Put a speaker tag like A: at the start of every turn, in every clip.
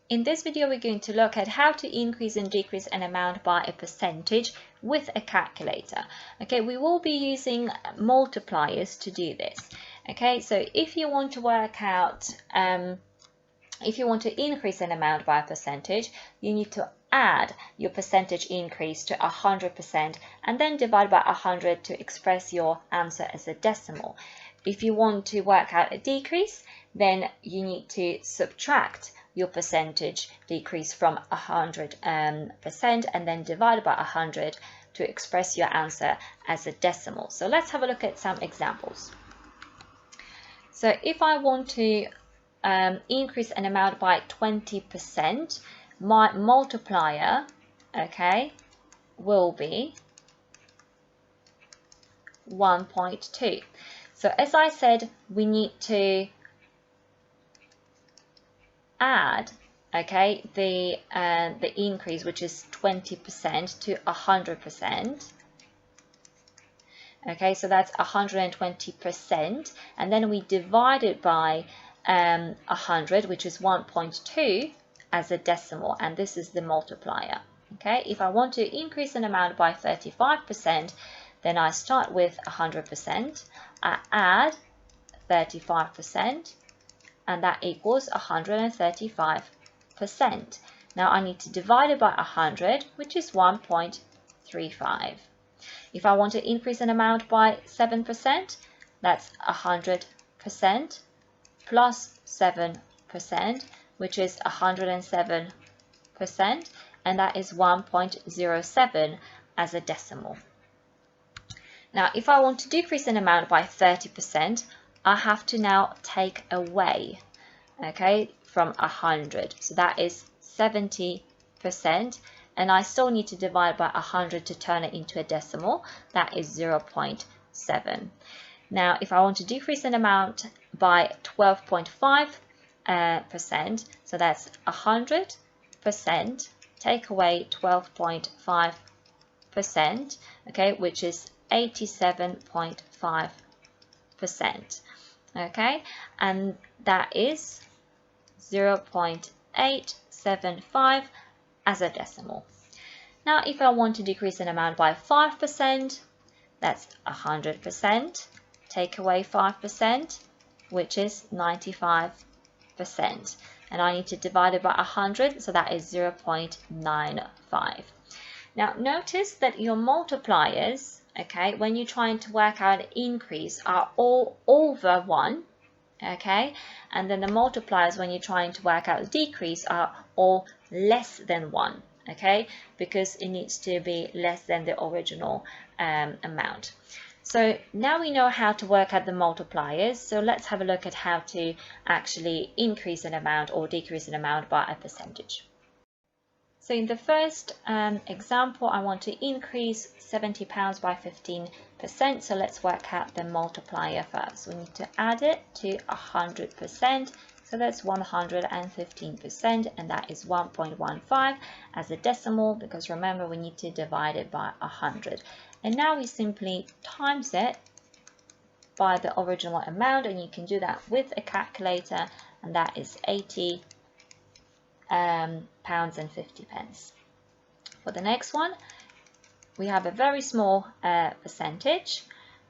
A: In this video, we're going to look at how to increase and decrease an amount by a percentage with a calculator. Okay, we will be using multipliers to do this. Okay, so if you want to work out, if you want to increase an amount by a percentage, you need to add your percentage increase to 100% and then divide by 100 to express your answer as a decimal. If you want to work out a decrease, then you need to subtract your percentage decrease from 100% and then divide by 100 to express your answer as a decimal. So let's have a look at some examples. So if I want to increase an amount by 20%, my multiplier, okay, will be 1.2. So as I said, we need to add, okay, the increase, which is 20%, to 100%. Okay, so that's 120%, and then we divide it by 100, which is 1.2, as a decimal, and this is the multiplier. Okay, if I want to increase an amount by 35%, then I start with 100%, I add 35%, and that equals 135%. Now I need to divide it by 100, which is 1.35. If I want to increase an amount by 7%, that's 100% plus 7%, which is 107%, and that is 1.07 as a decimal. Now, if I want to decrease an amount by 30%, I have to now take away, okay, from 100. So that is 70%, and I still need to divide by 100 to turn it into a decimal. That is 0.7. Now, if I want to decrease an amount by 12.5%, so that's 100%, take away 12.5%, okay, which is 87.5%, okay, and that is 0.875 as a decimal. Now, if I want to decrease an amount by 5%, that's 100%, take away 5%, which is 95%, and I need to divide it by 100, so that is 0.95. Now, notice that your multipliers, okay, when you're trying to work out an increase, are all over 1, okay, and then the multipliers when you're trying to work out a decrease are all less than 1, okay, because it needs to be less than the original amount. So now we know how to work out the multipliers, so let's have a look at how to actually increase an amount or decrease an amount by a percentage. So in the first example, I want to increase £70 by 15%, so let's work out the multiplier first. We need to add it to 100%, so that's 115%, and that is 1.15 as a decimal, because remember we need to divide it by 100. And now we simply times it by the original amount, and you can do that with a calculator, and that is 80 pounds and 50 pence. For the next one, we have a very small percentage,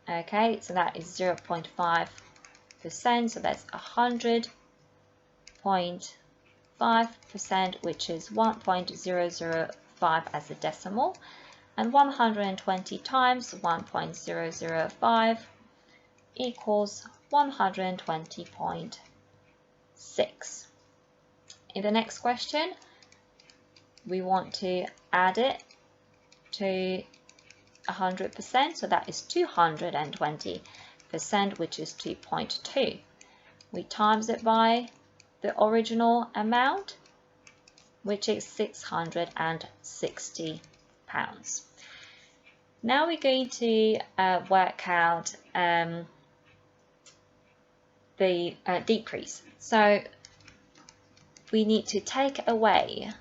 A: okay, so that is 0.5%, so that's 100.5%, which is 1.005 as a decimal, and 120 times 1.005 equals 120.6. In the next question, we want to add it to 100%, so that is 220%, which is 2.2. We times it by the original amount, which is £660. Now we're going to work out the decrease. So we need to take away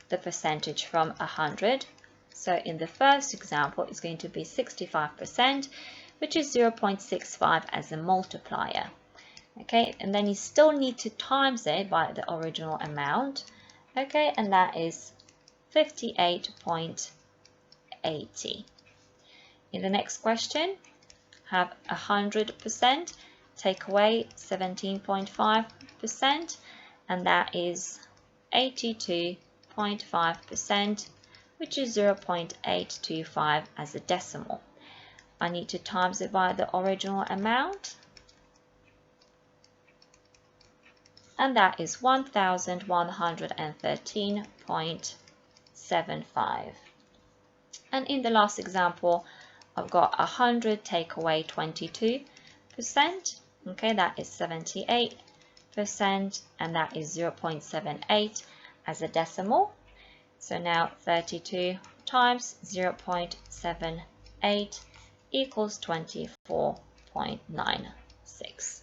A: the percentage from 100. So in the first example, it's going to be 65%, which is 0.65 as a multiplier. Okay, and then you still need to times it by the original amount. Okay, and that is 58.80. In the next question, have 100%, take away 17.5%, and that is 82.5%, which is 0.825 as a decimal. I need to times it by the original amount, and that is 1113.75. And in the last example, I've got 100 take away 22%, okay, that is 78%, and that is 0.78 as a decimal. So now 32 times 0.78 equals 24.96.